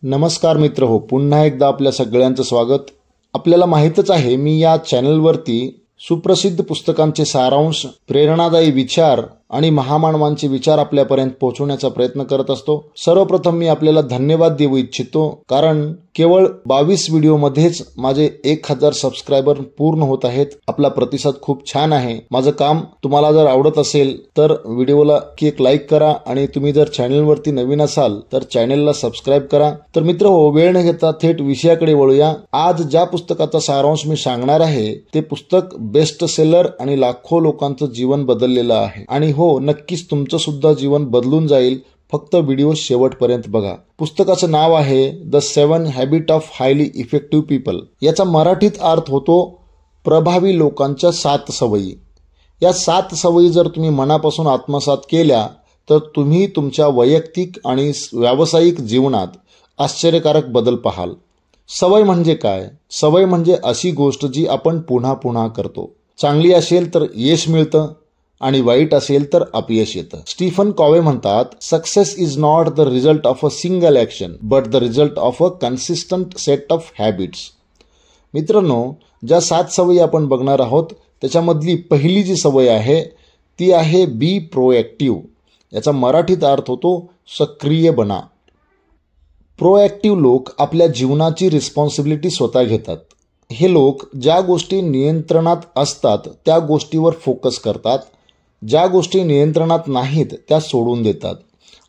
नमस्कार मित्र हो, पुन्हा एकदा आपल्या सगळ्यांचं स्वागत। आपल्याला माहितच आहे मी या चॅनलवरती सुप्रसिद्ध पुस्तकांचे सारांश, प्रेरणादायी विचार आणि महामानवांचे विचार आपल्यापर्यंत पोहोचवण्याचा प्रयत्न करत असतो। सर्वप्रथम मी आपल्याला धन्यवाद देऊ इच्छितो, कारण केवळ 22 व्हिडिओमध्येच माझे 1000 सबस्क्रायबर पूर्ण होत आहेत। आपला प्रतिसाद खूप छान आहे। माझं काम तुम्हाला जर आवडत असेल तर व्हिडिओला एक लाईक करा आणि तुम्ही जर चॅनलवरती नवीन असाल तर चॅनलला सबस्क्राइब करा। तर मित्र हो, वेळ न घेता थेट विषयाकडे वळूया। आज ज्या पुस्तकाचा सारांश मी सांगणार आहे ते पुस्तक बेस्ट सेलर आणि लाखो लोकांचं जीवन बदललेलं आहे। आणि हो, नक्कीच तुमचं सुद्धा जीवन बदलून जाईल। फक्त व्हिडिओ शेवटपर्यंत बघा। पुस्तकाचं नाव आहे the 7 habit of highly effective people. याचा मराठीत अर्थ होतो प्रभावी लोकांच्या 7 सवयी। या 7 सवयी जर तुम्ही मनापासून आत्मसात केल्या तर तुम्ही तुमच्या वैयक्तिक आणि व्यावसायिक जीवनात आश्चर्यकारक बदल पाहाल। सवय म्हणजे काय? सवय म्हणजे अशी गोष्ट जी आपण पुन्हा पुन्हा करतो। चांगली असेल तर यश मिळतं आणि वाईट असेल तर अपयश येतं। स्टीफन कॉवे म्हणतात, success is not the result of a single action but the result of a consistent set of habits. मित्रांनो, ज्या 7 सवयी आपण बघणार आहोत त्याच्यामधली पहिली जी सवय आहे ती आहे बी प्रोएक्टिव्ह। याचा मराठीत अर्थ होतो सक्रिय बना। प्रोएक्टिव्ह लोक आपल्या जीवनाची रिस्पॉन्सिबिलिटी स्वतः घेतात। हे लोक ज्या गोष्टी नियंत्रणात असतात त्या गोष्टीवर फोकस करतात, ज्या गोष्टी नियंत्रणात नाहीत त्या सोडून देतात।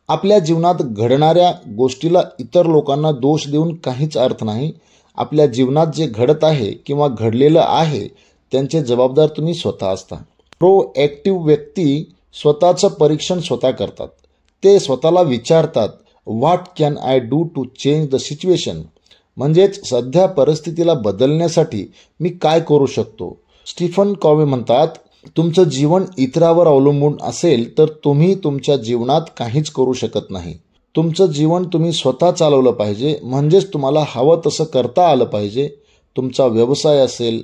आपल्या जीवनात घडणाऱ्या गोष्टीला इतर लोकांना दोष देऊन काहीच अर्थ नाही। आपल्या जीवनात जे घडत आहे किंवा घडलेलं आहे त्यांचे जबाबदार तुम्ही स्वतः असता। प्रोएक्टिव्ह व्यक्ती स्वतःचं परीक्षण स्वतः करतात। ते स्वतःला विचारतात, what can I do to change the situation? म्हणजेच सध्या परिस्थितीला बदलण्यासाठी मी काय करू शकतो। स्टीफन कॉवे म्हणतात, तुमचं जीवन इतरावर अवलंबून असेल तर तुम्ही तुमच्या जीवनात काहीच करू शकत नाही। तुमचं जीवन तुम्ही स्वतः चालवलं पाहिजे, म्हणजेच तुम्हाला हवं तसं करता आलं पाहिजे। तुमचा व्यवसाय असेल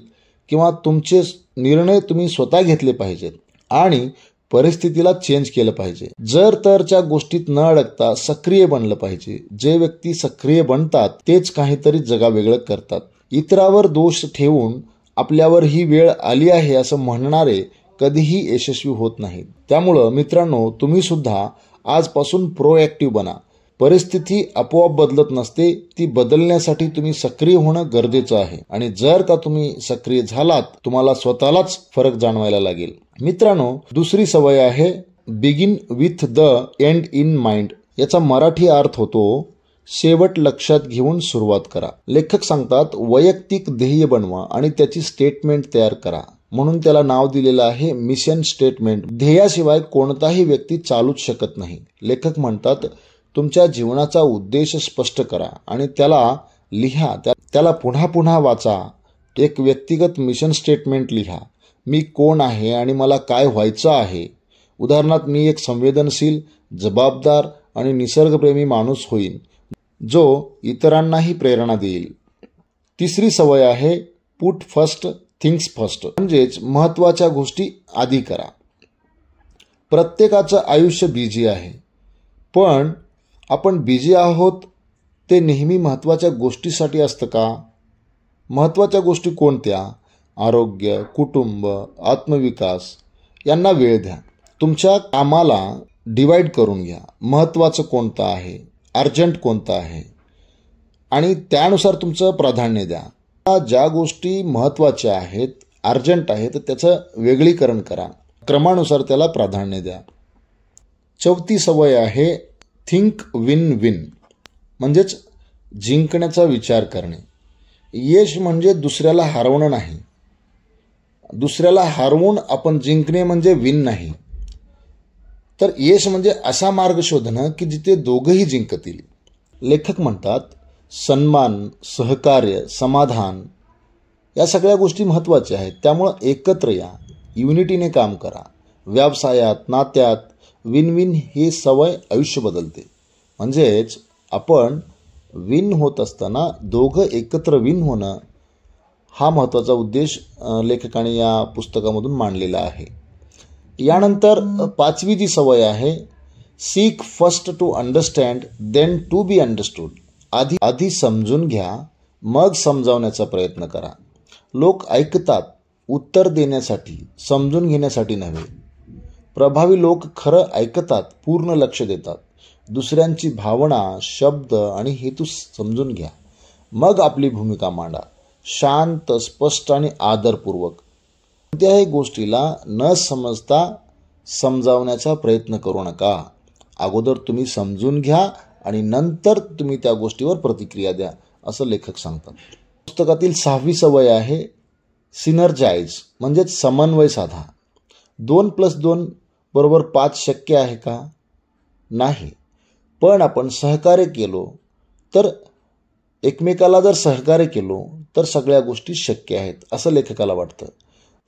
किंवा तुमचे निर्णय तुम्ही स्वतः घेतले पाहिजेत आणि परिस्थितीला चेंज केलं पाहिजे। जर तरच्या गोष्टीत न अडकता सक्रिय बनलं पाहिजे। जे व्यक्ती सक्रिय बनतात तेच काहीतरी जगावेगळं करतात। इतरावर दोष ठेवून आपल्यावर ही वेळ आली आहे असं म्हणणारे कधीही यशस्वी होत नाहीत। त्यामुळं मित्रांनो, तुम्ही सुद्धा आजपासून प्रोएक्टिव्ह बना। परिस्थिती आपोआप बदलत नसते, ती बदलण्यासाठी तुम्ही सक्रिय होणं गरजेचं आहे। आणि जर का तुम्ही सक्रिय झालात तुम्हाला स्वतःलाच फरक जाणवायला लागेल। मित्रांनो, दुसरी सवय आहे begin with the and in mind. याचा मराठी अर्थ होतो शेवट लक्षात घेऊन सुरुवात करा। लेखक सांगतात, वैयक्तिक ध्येय बनवा आणि त्याची स्टेटमेंट तयार करा। म्हणून त्याला नाव दिलेलं आहे मिशन स्टेटमेंट। ध्येयाशिवाय कोणताही व्यक्ती चालूच शकत नाही। लेखक म्हणतात, तुमच्या जीवनाचा उद्देश स्पष्ट करा आणि त्याला लिहा, त्याला पुन्हा पुन्हा वाचा। एक व्यक्तिगत मिशन स्टेटमेंट लिहा। मी कोण आहे आणि मला काय व्हायचं आहे। उदाहरणार्थ, मी एक संवेदनशील, जबाबदार आणि निसर्गप्रेमी माणूस होईन जो इतरांनाही प्रेरणा देईल। तिसरी सवय आहे पुट फर्स्ट थिंग्स फर्स्ट, म्हणजेच महत्त्वाच्या गोष्टी आधी करा। प्रत्येकाचं आयुष्य बिझी आहे, पण आपण बिझी आहोत ते नेहमी महत्त्वाच्या गोष्टीसाठी असतं का? महत्त्वाच्या गोष्टी कोणत्या? आरोग्य, कुटुंब, आत्मविकास यांना वेळ द्या। तुमच्या कामाला डिवाइड करून घ्या। महत्त्वाचं कोणतं आहे, अर्जंट कोणतं आहे आणि त्यानुसार तुमचं प्राधान्य द्या। ज्या गोष्टी महत्त्वाच्या आहेत, अर्जंट आहेत, त्याचं वेगळीकरण करा। क्रमानुसार त्याला प्राधान्य द्या। चौथी सवय आहे थिंक विन विन, म्हणजेच जिंकण्याचा विचार करणे। यश म्हणजे दुसऱ्याला हरवणं नाही। दुसऱ्याला हरवून आपण जिंकणे म्हणजे विन नाही। तर यश म्हणजे असा मार्ग शोधणं की जिथे दोघंही जिंकतील। लेखक म्हणतात, सन्मान, सहकार्य, समाधान या सगळ्या गोष्टी महत्त्वाच्या आहेत। त्यामुळं एकत्र या, युनिटीने काम करा। व्यवसायात, नात्यात विन विन ही सवय आयुष्य बदलते। म्हणजेच आपण विन होत असताना दोघं एकत्र विन होणं हा महत्त्वाचा उद्देश लेखकाने या पुस्तकामधून मांडलेला आहे। यानंतर 5वी जी सवय आहे seek first to understand then to be understood. आधी समजून घ्या, मग समजावण्याचा प्रयत्न करा. लोक ऐकतात उत्तर देण्यासाठी, समजून घेण्यासाठी नव्हे. प्रभावी लोक खरं ऐकतात, पूर्ण लक्ष देतात. दुसऱ्यांची भावना, शब्द आणि हेतू समजून घ्या. मग आपली भूमिका मांडा. शांत, स्पष्ट आणि आदरपूर्वक. कोणत्याही गोष्टीला न समजता समजावण्याचा प्रयत्न करू नका. अगोदर तुम्ही समजून घ्या आणि नंतर तुम्ही त्या गोष्टीवर प्रतिक्रिया द्या, असं लेखक सांगतात. पुस्तकातील 6वी सवय आहे सिनर्जाइज, म्हणजेच समन्वय साधा. 2+2 = 5 शक्य आहे का? नाही. पण आपण सहकार्य केलो तर, एकमेकाला जर सहकार्य केलो तर सगळ्या गोष्टी शक्य आहेत, असं लेखकाला वाटतं.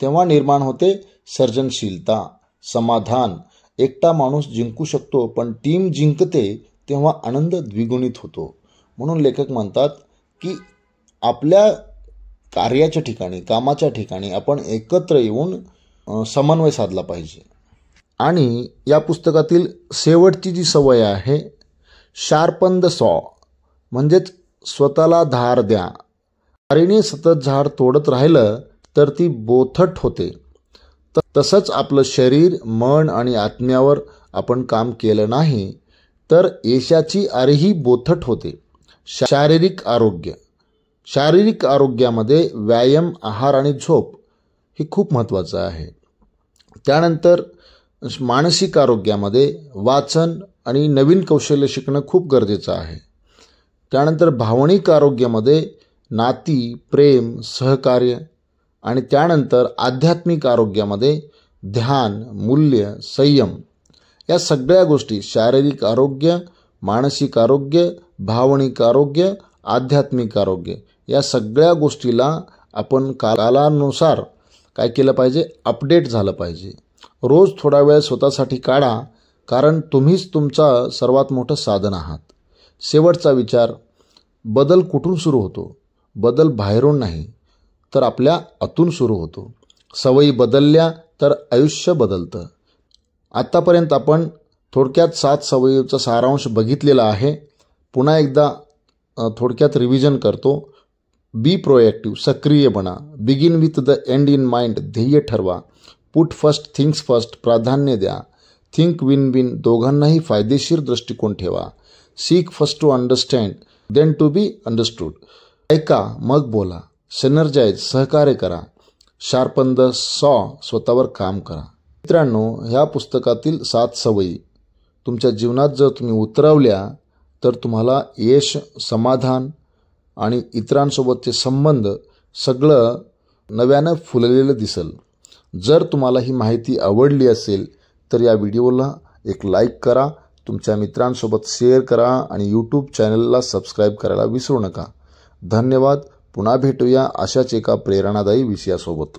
तेव्हा निर्माण होते सर्जनशीलता, समाधान. एकटा माणूस जिंकू शकतो, पण टीम जिंकते तेव्हा आनंद द्विगुणित होतो. म्हणून लेखक म्हणतात की आपल्या कार्याच्या ठिकाणी, कामाच्या ठिकाणी आपण एकत्र येऊन समन्वय साधला पाहिजे. आणि या पुस्तकातील शेवटची जी सवय आहे शार्पन द सॉ, म्हणजेच स्वतःला धार द्या. धारीने सतत झाड तोडत राहिलं तर ती बोथट होते. तसंच आपलं शरीर, मन आणि आत्म्यावर आपण काम केलं नाही तर यशाची आरेही बोथट होते. शारीरिक आरोग्यामध्ये व्यायाम, आहार आणि झोप हे खूप महत्त्वाचं आहे. त्यानंतर मानसिक आरोग्यामध्ये वाचन आणि नवीन कौशल्य शिकणं खूप गरजेचं आहे. त्यानंतर भावनिक आरोग्यामध्ये नाती, प्रेम, सहकार्य. आणि त्यानंतर आध्यात्मिक आरोग्यामध्ये ध्यान, मूल्य, संयम. या सगळ्या गोष्टी, शारीरिक आरोग्य, मानसिक आरोग्य, भावनिक आरोग्य, आध्यात्मिक आरोग्य, या सगळ्या गोष्टीला आपण कालानुसार काय केलं पाहिजे, अपडेट झालं पाहिजे. रोज थोडा वेळ स्वतःसाठी काढा, कारण तुम्हीच तुमचा सर्वात मोठं साधन आहात. शेवटचा विचार, बदल कुठून सुरू होतो? बदल बाहेरून नाही तर आपल्या आतून सुरू होतो. सवयी बदलल्या तर आयुष्य बदलतं. आत्तापर्यंत आपण थोडक्यात 7 सवयीचा सारांश बघितलेला आहे. पुन्हा एकदा थोडक्यात रिव्हिजन करतो. बी प्रोएक्टिव्ह, सक्रिय बना. Begin with the and in mind, ध्येय ठरवा. पुट फर्स्ट थिंग्स फर्स्ट, प्राधान्य द्या. थिंक विन विन, दोघांनाही फायदेशीर दृष्टिकोन ठेवा. Seek first to understand, then to be understood. ऐका मग बोला. सिनर्जाइज, सहकार्य करा. शार्पन द सॉ, स्वतःवर काम करा. मित्रांनो, ह्या पुस्तकातील 7 सवयी तुमच्या जीवनात जर तुम्ही उतरवल्या तर तुम्हाला यश, समाधान आणि इतरांसोबतचे संबंध सगळं नव्यानं फुललेलं दिसेल. जर तुम्हाला ही माहिती आवडली असेल तर या व्हिडिओला एक लाईक करा, तुमच्या मित्रांसोबत शेअर करा आणि यूट्यूब चॅनलला सबस्क्राईब करायला विसरू नका. धन्यवाद. पुन्हा भेटूया अशाच एका प्रेरणादायी विषयासोबत.